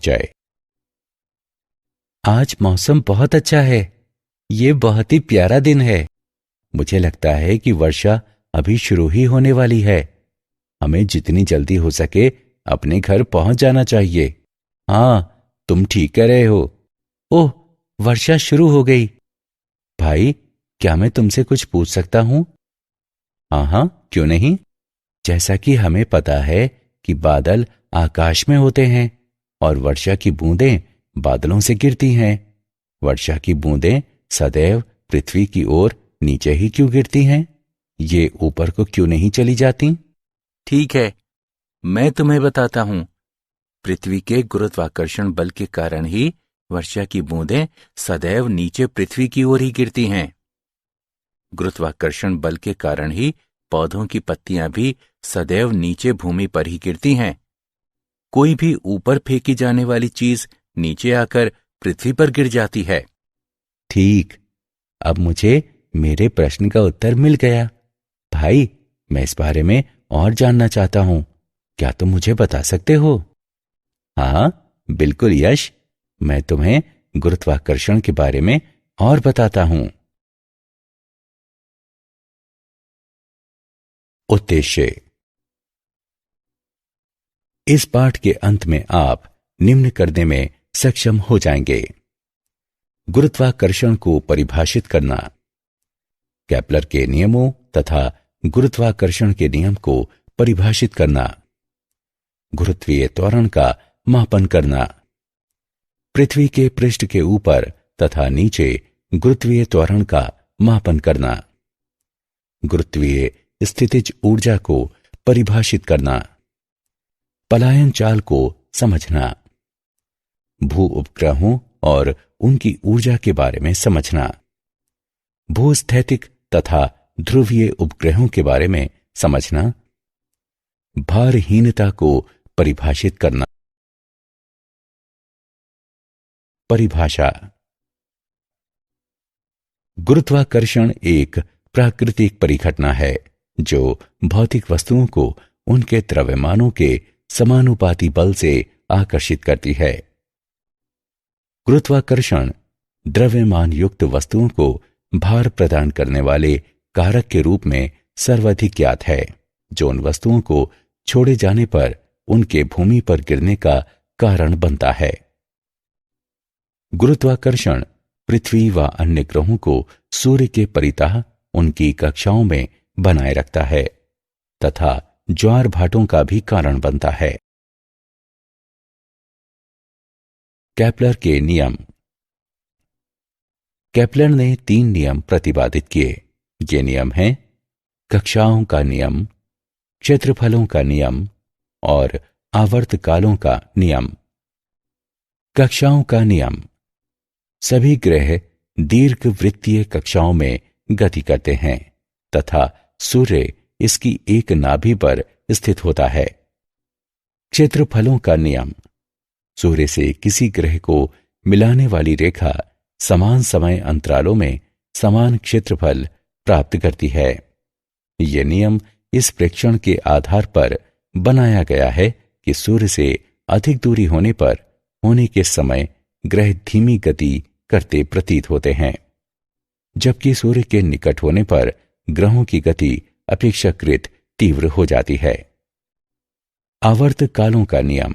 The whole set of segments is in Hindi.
जय। आज मौसम बहुत अच्छा है। ये बहुत ही प्यारा दिन है। मुझे लगता है कि वर्षा अभी शुरू ही होने वाली है। हमें जितनी जल्दी हो सके अपने घर पहुंच जाना चाहिए। हाँ, तुम ठीक कह रहे हो। ओह, वर्षा शुरू हो गई। भाई, क्या मैं तुमसे कुछ पूछ सकता हूं? हाँ हाँ, क्यों नहीं। जैसा कि हमें पता है कि बादल आकाश में होते हैं और वर्षा की बूंदें बादलों से गिरती हैं। वर्षा की बूंदें सदैव पृथ्वी की ओर नीचे ही क्यों गिरती हैं? ये ऊपर को क्यों नहीं चली जाती? ठीक है, मैं तुम्हें बताता हूं। पृथ्वी के गुरुत्वाकर्षण बल के कारण ही वर्षा की बूंदें सदैव नीचे पृथ्वी की ओर ही गिरती हैं। गुरुत्वाकर्षण बल के कारण ही पौधों की पत्तियां भी सदैव नीचे भूमि पर ही गिरती हैं। कोई भी ऊपर फेंकी जाने वाली चीज नीचे आकर पृथ्वी पर गिर जाती है। ठीक, अब मुझे मेरे प्रश्न का उत्तर मिल गया। भाई, मैं इस बारे में और जानना चाहता हूं। क्या तुम मुझे बता सकते हो? हाँ, बिल्कुल यश। मैं तुम्हें गुरुत्वाकर्षण के बारे में और बताता हूं। उद्देश्य। इस पाठ के अंत में आप निम्न करने में सक्षम हो जाएंगे। गुरुत्वाकर्षण को परिभाषित करना, केपलर के नियमों तथा गुरुत्वाकर्षण के नियम को परिभाषित करना, गुरुत्वीय त्वरण का मापन करना, पृथ्वी के पृष्ठ के ऊपर तथा नीचे गुरुत्वीय त्वरण का मापन करना, गुरुत्वीय स्थितिज ऊर्जा को परिभाषित करना, पलायन चाल को समझना, भू उपग्रहों और उनकी ऊर्जा के बारे में समझना, भूस्थैतिक तथा ध्रुवीय उपग्रहों के बारे में समझना, भारहीनता को परिभाषित करना। परिभाषा। गुरुत्वाकर्षण एक प्राकृतिक परिघटना है जो भौतिक वस्तुओं को उनके द्रव्यमानों के समानुपाती बल से आकर्षित करती है। गुरुत्वाकर्षण द्रव्यमान युक्त वस्तुओं को भार प्रदान करने वाले कारक के रूप में सर्वाधिक ज्ञात है, जो उन वस्तुओं को छोड़े जाने पर उनके भूमि पर गिरने का कारण बनता है। गुरुत्वाकर्षण पृथ्वी व अन्य ग्रहों को सूर्य के परितः उनकी कक्षाओं में बनाए रखता है तथा ज्वार भाटों का भी कारण बनता है। केपलर के नियम। केपलर ने 3 नियम प्रतिपादित किए। ये नियम हैं कक्षाओं का नियम, क्षेत्रफलों का नियम और आवर्तकालों का नियम। कक्षाओं का नियम। सभी ग्रह दीर्घवृत्तीय कक्षाओं में गति करते हैं तथा सूर्य इसकी एक नाभि पर स्थित होता है। क्षेत्रफलों का नियम। सूर्य से किसी ग्रह को मिलाने वाली रेखा समान समय अंतरालों में समान क्षेत्रफल प्राप्त करती है। यह नियम इस प्रेक्षण के आधार पर बनाया गया है कि सूर्य से अधिक दूरी होने पर होने के समय ग्रह धीमी गति करते प्रतीत होते हैं, जबकि सूर्य के निकट होने पर ग्रहों की गति अपेक्षाकृत तीव्र हो जाती है। आवर्तकालों का नियम।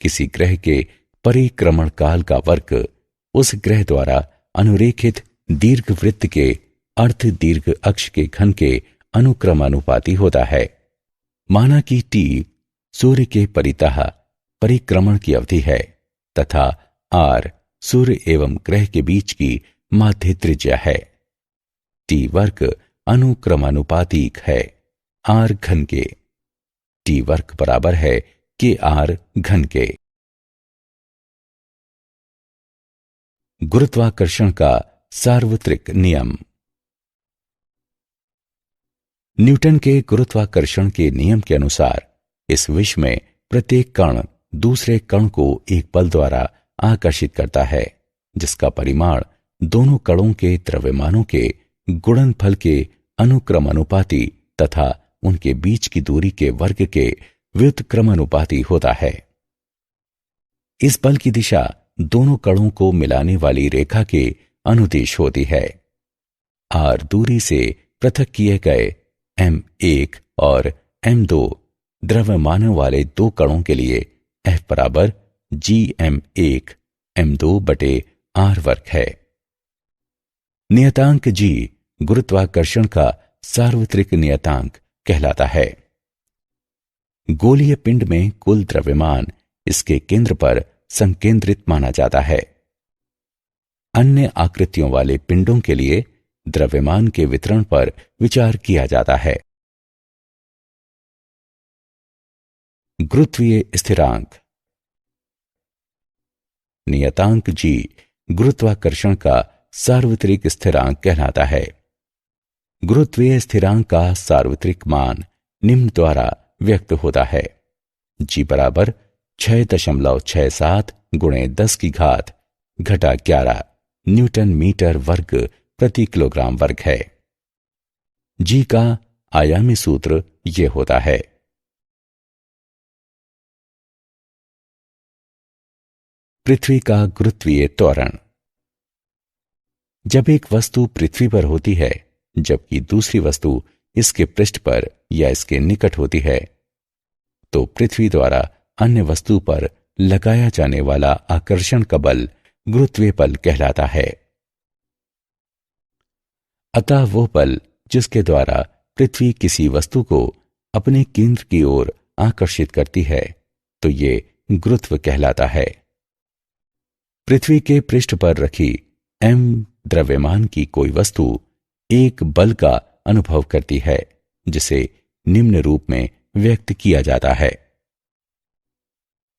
किसी ग्रह के परिक्रमण काल का वर्ग उस ग्रह द्वारा अनुरेखित दीर्घवृत्त के अर्ध दीर्घ अक्ष के घन के अनुक्रमानुपाती होता है। माना कि टी सूर्य के परितः परिक्रमण की अवधि है तथा आर सूर्य एवं ग्रह के बीच की माध्य त्रिज्या है। टी वर्ग अनुक्रमानुपातिक है आर घन के। टी वर्ग बराबर है के आर घन के। गुरुत्वाकर्षण का सार्वत्रिक नियम। न्यूटन के गुरुत्वाकर्षण के नियम के अनुसार इस विश्व में प्रत्येक कण दूसरे कण को एक बल द्वारा आकर्षित करता है, जिसका परिमाण दोनों कणों के द्रव्यमानों के गुणनफल के अनुक्रमानुपाती तथा उनके बीच की दूरी के वर्ग के व्युत्क्रमानुपाती होता है। इस बल की दिशा दोनों कणों को मिलाने वाली रेखा के अनुदिश होती है। r दूरी से पृथक किए गए m1 और m2 द्रव्यमानों वाले दो कणों के लिए F बराबर gm1 m2 बटे r वर्ग है। नियतांक g गुरुत्वाकर्षण का सार्वत्रिक नियतांक कहलाता है। गोलीय पिंड में कुल द्रव्यमान इसके केंद्र पर संकेंद्रित माना जाता है। अन्य आकृतियों वाले पिंडों के लिए द्रव्यमान के वितरण पर विचार किया जाता है। गुरुत्वीय स्थिरांक। नियतांक g गुरुत्वाकर्षण का सार्वत्रिक स्थिरांक कहलाता है। गुरुत्वीय स्थिरांक का सार्वत्रिक मान निम्न द्वारा व्यक्त होता है। g बराबर 6.67 गुणे 10 की घात घटा 11 न्यूटन मीटर वर्ग प्रति किलोग्राम वर्ग है। g का आयामी सूत्र ये होता है। पृथ्वी का गुरुत्वीय त्वरण। जब एक वस्तु पृथ्वी पर होती है जबकि दूसरी वस्तु इसके पृष्ठ पर या इसके निकट होती है, तो पृथ्वी द्वारा अन्य वस्तु पर लगाया जाने वाला आकर्षण का बल गुरुत्वीय बल कहलाता है। अतः वो बल जिसके द्वारा पृथ्वी किसी वस्तु को अपने केंद्र की ओर आकर्षित करती है, तो ये गुरुत्व कहलाता है। पृथ्वी के पृष्ठ पर रखी m द्रव्यमान की कोई वस्तु एक बल का अनुभव करती है, जिसे निम्न रूप में व्यक्त किया जाता है,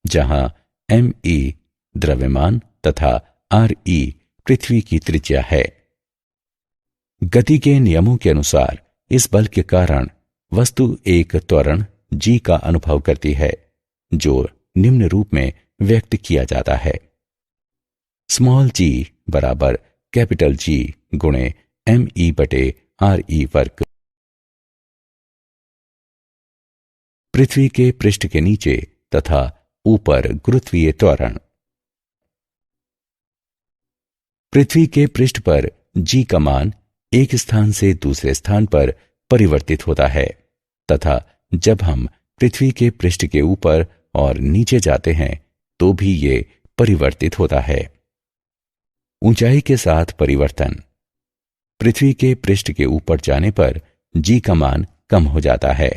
जहां me द्रव्यमान तथा re पृथ्वी की त्रिज्या है। गति के नियमों के अनुसार इस बल के कारण वस्तु एक त्वरण g का अनुभव करती है, जो निम्न रूप में व्यक्त किया जाता है। स्मॉल g बराबर कैपिटल G गुणे me बटे re वर्ग। पृथ्वी के पृष्ठ के नीचे तथा ऊपर गुरुत्वीय त्वरण। पृथ्वी के पृष्ठ पर g का मान एक स्थान से दूसरे स्थान पर परिवर्तित होता है तथा जब हम पृथ्वी के पृष्ठ के ऊपर और नीचे जाते हैं तो भी ये परिवर्तित होता है। ऊंचाई के साथ परिवर्तन। पृथ्वी के पृष्ठ के ऊपर जाने पर g का मान कम हो जाता है।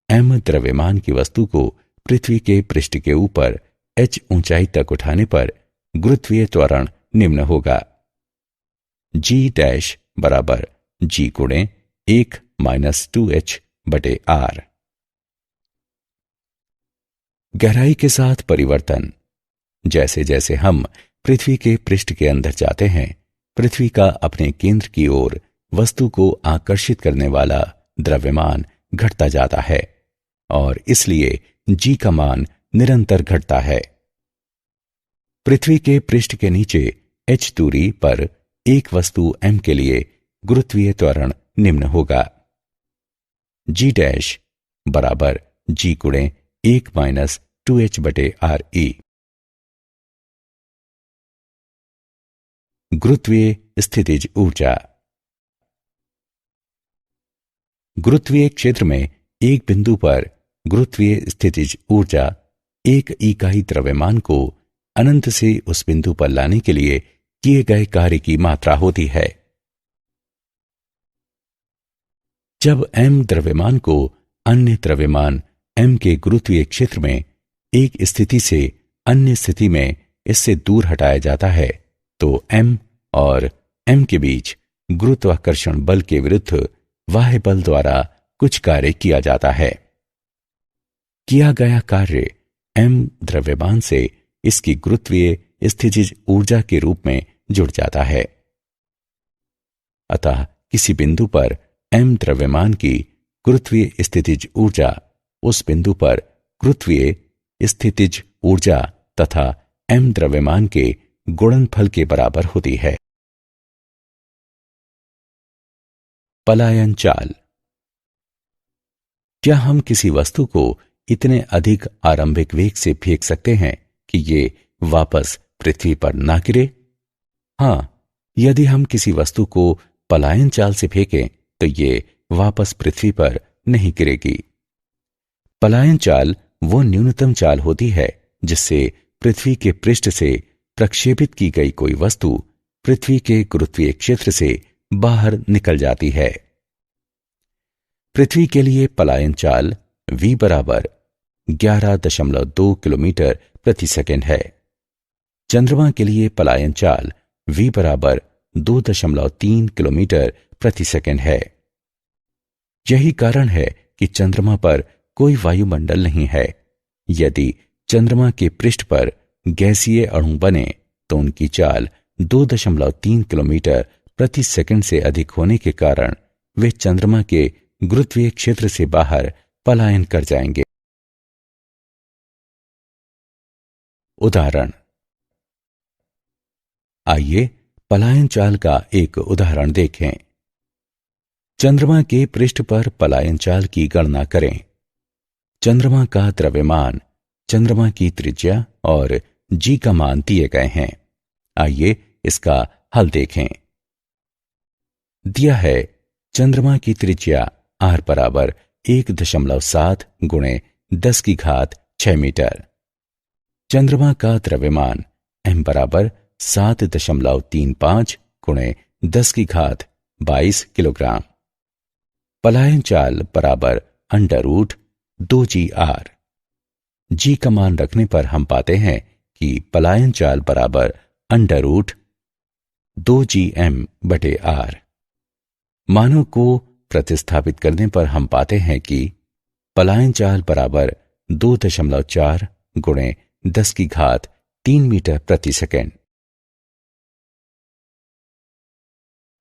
m द्रव्यमान की वस्तु को पृथ्वी के पृष्ठ के ऊपर h ऊंचाई तक उठाने पर गुरुत्वीय त्वरण निम्न होगा। g डैश बराबर g गुणे 1 माइनस 2h बटे r। गहराई के साथ परिवर्तन। जैसे जैसे हम पृथ्वी के पृष्ठ के अंदर जाते हैं, पृथ्वी का अपने केंद्र की ओर वस्तु को आकर्षित करने वाला द्रव्यमान घटता जाता है और इसलिए g का मान निरंतर घटता है। पृथ्वी के पृष्ठ के नीचे h दूरी पर एक वस्तु m के लिए गुरुत्वीय त्वरण निम्न होगा। g डैश बराबर g गुणे 1 माइनस 2h बटे re। गुरुत्वीय स्थितिज ऊर्जा। गुरुत्वीय क्षेत्र में एक बिंदु पर गुरुत्वीय स्थितिज ऊर्जा एक इकाई द्रव्यमान को अनंत से उस बिंदु पर लाने के लिए किए गए कार्य की मात्रा होती है। जब m द्रव्यमान को अन्य द्रव्यमान m के गुरुत्वीय क्षेत्र में एक स्थिति से अन्य स्थिति में इससे दूर हटाया जाता है, तो m और m के बीच गुरुत्वाकर्षण बल के विरुद्ध बाह्य बल द्वारा कुछ कार्य किया जाता है। किया गया कार्य m द्रव्यमान से इसकी गुरुत्वीय स्थितिज ऊर्जा के रूप में जुड़ जाता है। अतः किसी बिंदु पर m द्रव्यमान की गुरुत्वीय स्थितिज ऊर्जा उस बिंदु पर गुरुत्वीय स्थितिज ऊर्जा तथा m द्रव्यमान के गुणनफल के बराबर होती है। पलायन चाल। क्या हम किसी वस्तु को इतने अधिक आरंभिक वेग से फेंक सकते हैं कि ये वापस पृथ्वी पर ना गिरे? हां, यदि हम किसी वस्तु को पलायन चाल से फेंकें तो ये वापस पृथ्वी पर नहीं गिरेगी। पलायन चाल वो न्यूनतम चाल होती है जिससे पृथ्वी के पृष्ठ से प्रक्षेपित की गई कोई वस्तु पृथ्वी के गुरुत्वीय क्षेत्र से बाहर निकल जाती है। पृथ्वी के लिए पलायन चाल v बराबर 11.2 किलोमीटर प्रति सेकंड है। चंद्रमा के लिए पलायन चाल v बराबर 2.3 किलोमीटर प्रति सेकंड है। यही कारण है कि चंद्रमा पर कोई वायुमंडल नहीं है। यदि चंद्रमा के पृष्ठ पर गैसीय अणु बने तो उनकी चाल 2.3 किलोमीटर प्रति सेकंड से अधिक होने के कारण वे चंद्रमा के गुरुत्वीय क्षेत्र से बाहर पलायन कर जाएंगे। उदाहरण। आइए पलायन चाल का एक उदाहरण देखें। चंद्रमा के पृष्ठ पर पलायन चाल की गणना करें। चंद्रमा का द्रव्यमान, चंद्रमा की त्रिज्या और जी का मान दिए गए हैं। आइए इसका हल देखें। दिया है चंद्रमा की त्रिज्या r बराबर 1.7 गुणे 10 की घात 6 मीटर। चंद्रमा का द्रव्यमान m बराबर 7.35 गुणे 10 की घात 22 किलोग्राम। पलायन चाल बराबर √2gr। जी का मान रखने पर हम पाते हैं कि पलायन चाल बराबर √2gm/r। मानों को प्रतिस्थापित करने पर हम पाते हैं कि पलायन चाल बराबर 2.4 गुणे 10 की घात 3 मीटर प्रति सेकंड।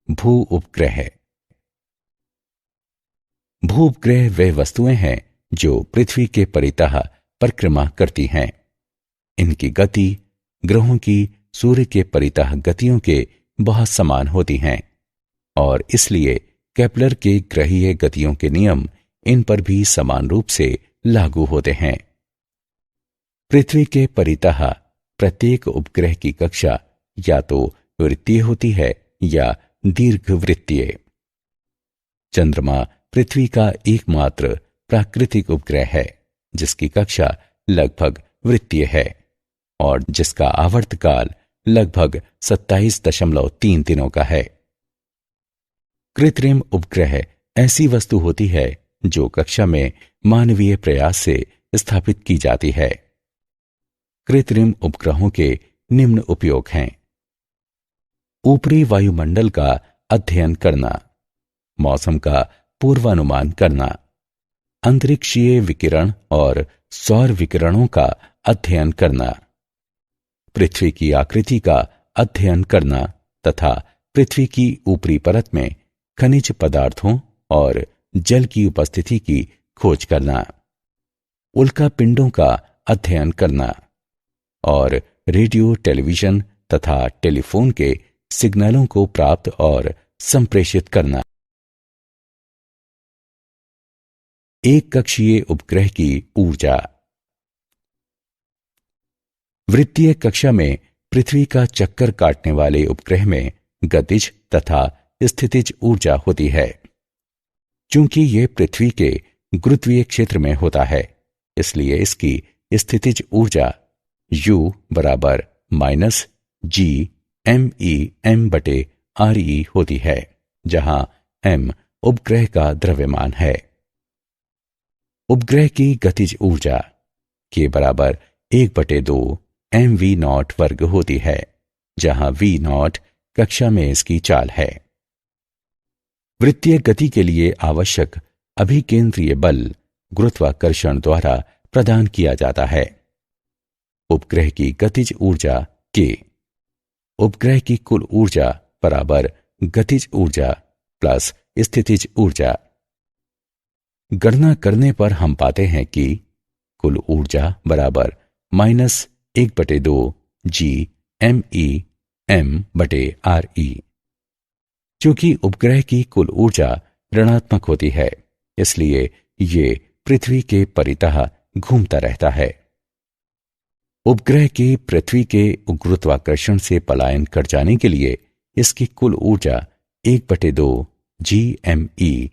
भू उपग्रह। भू उपग्रह वे वस्तुएं हैं जो पृथ्वी के परितः परिक्रमा करती हैं। इनकी गति ग्रहों की सूर्य के परितः गतियों के बहुत समान होती हैं और इसलिए केपलर के ग्रहीय गतियों के नियम इन पर भी समान रूप से लागू होते हैं। पृथ्वी के परितः प्रत्येक उपग्रह की कक्षा या तो वृत्तीय होती है या दीर्घवृत्तीय। चंद्रमा पृथ्वी का एकमात्र प्राकृतिक उपग्रह है जिसकी कक्षा लगभग वृत्तीय है और जिसका आवर्तकाल लगभग 27.3 दिनों का है। कृत्रिम उपग्रह ऐसी वस्तु होती है जो कक्षा में मानवीय प्रयास से स्थापित की जाती है। कृत्रिम उपग्रहों के निम्न उपयोग हैं। ऊपरी वायुमंडल का अध्ययन करना, मौसम का पूर्वानुमान करना, अंतरिक्षीय विकिरण और सौर विकिरणों का अध्ययन करना, पृथ्वी की आकृति का अध्ययन करना तथा पृथ्वी की ऊपरी परत में खनिज पदार्थों और जल की उपस्थिति की खोज करना, उल्का पिंडों का अध्ययन करना और रेडियो, टेलीविजन तथा टेलीफोन के सिग्नलों को प्राप्त और संप्रेषित करना। एक कक्षीय उपग्रह की ऊर्जा। वृत्तीय कक्षा में पृथ्वी का चक्कर काटने वाले उपग्रह में गतिज तथा स्थितिज ऊर्जा होती है। चूंकि यह पृथ्वी के गुरुत्वीय क्षेत्र में होता है इसलिए इसकी स्थितिज ऊर्जा U बराबर -GMEM/RE होती है, जहां M उपग्रह का द्रव्यमान है। उपग्रह की गतिज ऊर्जा K बराबर 1/2 mv0 वर्ग होती है, जहां v0 कक्षा में इसकी चाल है। वृत्तीय गति के लिए आवश्यक अभिकेंद्रीय बल गुरुत्वाकर्षण द्वारा प्रदान किया जाता है। उपग्रह की गतिज ऊर्जा K उपग्रह की कुल ऊर्जा बराबर गतिज ऊर्जा प्लस स्थितिज ऊर्जा। गणना करने पर हम पाते हैं कि कुल ऊर्जा बराबर -1/2 GMEM/RE। चूंकि उपग्रह की कुल ऊर्जा ऋणात्मक होती है इसलिए ये पृथ्वी के परितः घूमता रहता है। उपग्रह के पृथ्वी के गुरुत्वाकर्षण से पलायन कर जाने के लिए इसकी कुल ऊर्जा 1/2 GME/m/RE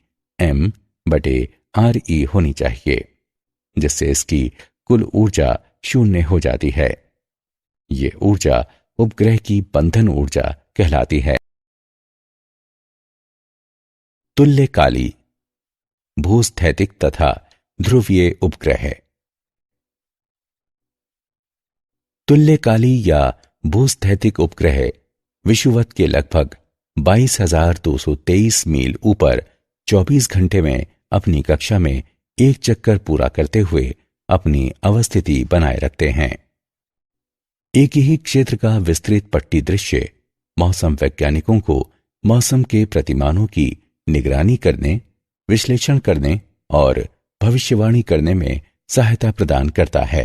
होनी चाहिए, जिससे इसकी कुल ऊर्जा 0 हो जाती है। ये ऊर्जा उपग्रह की बंधन ऊर्जा कहलाती है। तुल्यकाली, भूस्थैतिक तथा ध्रुवीय उपग्रह। तुल्यकाली या भूस्थैतिक उपग्रह विषुवत के लगभग 22,223 मील ऊपर 24 घंटे में अपनी कक्षा में एक चक्कर पूरा करते हुए अपनी अवस्थिति बनाए रखते हैं। एक ही क्षेत्र का विस्तृत पट्टी दृश्य मौसम वैज्ञानिकों को मौसम के प्रतिमानों की निगरानी करने, विश्लेषण करने और भविष्यवाणी करने में सहायता प्रदान करता है।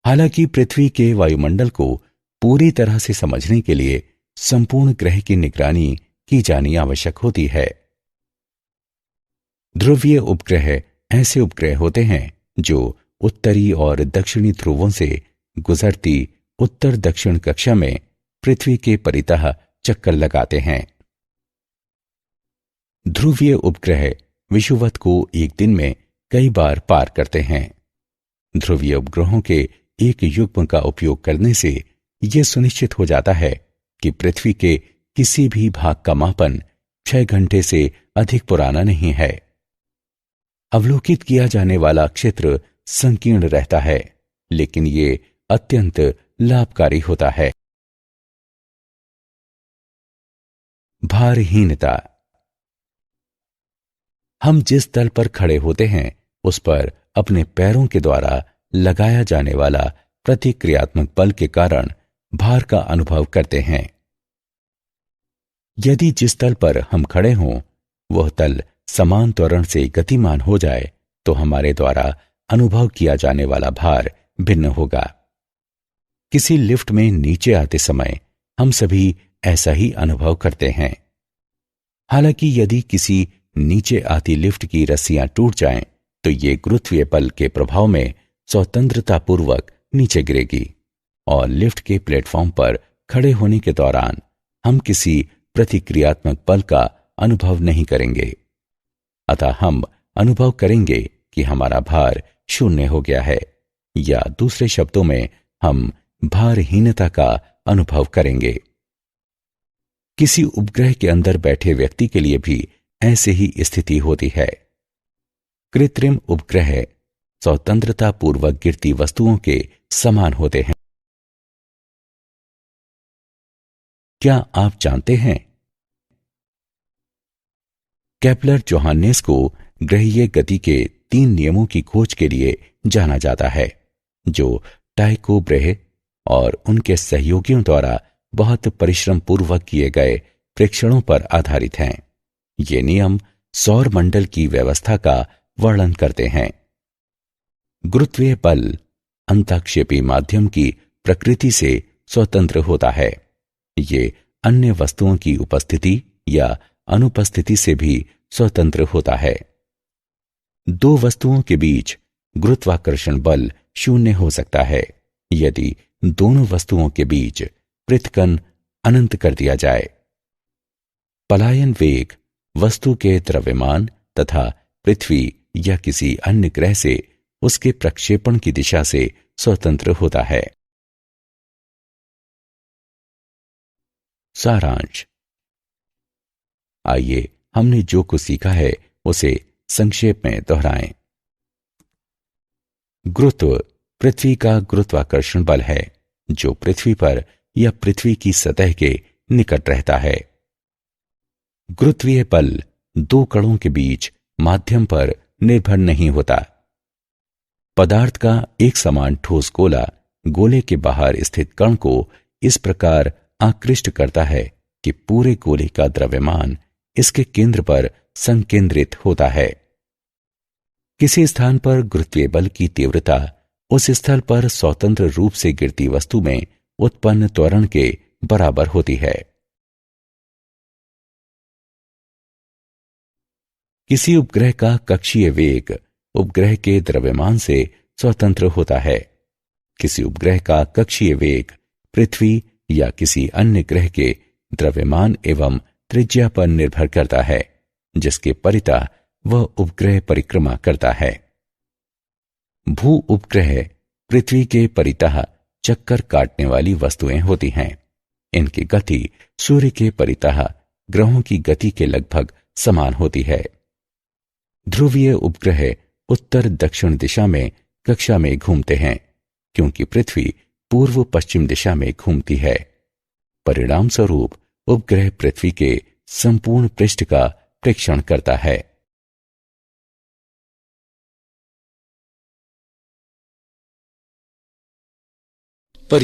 हालांकि पृथ्वी के वायुमंडल को पूरी तरह से समझने के लिए संपूर्ण ग्रह की निगरानी की जानी आवश्यक होती है। ध्रुवीय उपग्रह ऐसे उपग्रह होते हैं जो उत्तरी और दक्षिणी ध्रुवों से गुजरती उत्तर दक्षिण कक्षा में पृथ्वी के परितः चक्कर लगाते हैं। ध्रुवीय उपग्रह विषुवत को एक दिन में कई बार पार करते हैं। ध्रुवीय उपग्रहों के एक युग्म का उपयोग करने से यह सुनिश्चित हो जाता है कि पृथ्वी के किसी भी भाग का मापन 6 घंटे से अधिक पुराना नहीं है। अवलोकित किया जाने वाला क्षेत्र संकीर्ण रहता है, लेकिन ये अत्यंत लाभकारी होता है। भारहीनता। हम जिस तल पर खड़े होते हैं उस पर अपने पैरों के द्वारा लगाया जाने वाला प्रतिक्रियात्मक बल के कारण भार का अनुभव करते हैं। यदि जिस तल पर हम खड़े हों वह तल समान त्वरण से गतिमान हो जाए तो हमारे द्वारा अनुभव किया जाने वाला भार भिन्न होगा। किसी लिफ्ट में नीचे आते समय हम सभी ऐसा ही अनुभव करते हैं। हालांकि यदि किसी नीचे आती लिफ्ट की रस्सियां टूट जाएं तो ये गुरुत्वीय बल के प्रभाव में स्वतंत्रतापूर्वक नीचे गिरेगी और लिफ्ट के प्लेटफॉर्म पर खड़े होने के दौरान हम किसी प्रतिक्रियात्मक बल का अनुभव नहीं करेंगे। अतः हम अनुभव करेंगे कि हमारा भार 0 हो गया है, या दूसरे शब्दों में हम भारहीनता का अनुभव करेंगे। किसी उपग्रह के अंदर बैठे व्यक्ति के लिए भी ऐसे ही स्थिति होती है। कृत्रिम उपग्रह स्वतंत्रतापूर्वक गिरती वस्तुओं के समान होते हैं। क्या आप जानते हैं केपलर जोहान्नेस को ग्रहीय गति के 3 नियमों की खोज के लिए जाना जाता है, जो टाइको ब्रेहे और उनके सहयोगियों द्वारा बहुत परिश्रम पूर्वक किए गए प्रेक्षणों पर आधारित हैं। ये नियम सौर मंडल की व्यवस्था का वर्णन करते हैं। गुरुत्वीय बल अंतःक्षेपी माध्यम की प्रकृति से स्वतंत्र होता है। ये अन्य वस्तुओं की उपस्थिति या अनुपस्थिति से भी स्वतंत्र होता है। 2 वस्तुओं के बीच गुरुत्वाकर्षण बल 0 हो सकता है यदि दोनों वस्तुओं के बीच पृथक्कन अनंत कर दिया जाए। पलायन वेग वस्तु के द्रव्यमान तथा पृथ्वी या किसी अन्य ग्रह से उसके प्रक्षेपण की दिशा से स्वतंत्र होता है। सारांश। आइए हमने जो कुछ सीखा है उसे संक्षेप में दोहराएं। गुरुत्व पृथ्वी का गुरुत्वाकर्षण बल है जो पृथ्वी पर या पृथ्वी की सतह के निकट रहता है। गुरुत्वीय बल 2 कणों के बीच माध्यम पर निर्भर नहीं होता। पदार्थ का एक समान ठोस गोला गोले के बाहर स्थित कण को इस प्रकार आकृष्ट करता है कि पूरे गोले का द्रव्यमान इसके केंद्र पर संकेंद्रित होता है। किसी स्थान पर गुरुत्वीय बल की तीव्रता उस स्थल पर स्वतंत्र रूप से गिरती वस्तु में उत्पन्न त्वरण के बराबर होती है। किसी उपग्रह का कक्षीय वेग उपग्रह के द्रव्यमान से स्वतंत्र होता है। किसी उपग्रह का कक्षीय वेग पृथ्वी या किसी अन्य ग्रह के द्रव्यमान एवं त्रिज्या पर निर्भर करता है, जिसके परितः वह उपग्रह परिक्रमा करता है। भू उपग्रह पृथ्वी के परितः चक्कर काटने वाली वस्तुएं होती हैं। इनकी गति सूर्य के परितः ग्रहों की गति के लगभग समान होती है। ध्रुवीय उपग्रह उत्तर दक्षिण दिशा में कक्षा में घूमते हैं, क्योंकि पृथ्वी पूर्व पश्चिम दिशा में घूमती है। परिणाम स्वरूप उपग्रह पृथ्वी के संपूर्ण पृष्ठ का प्रेक्षण करता है।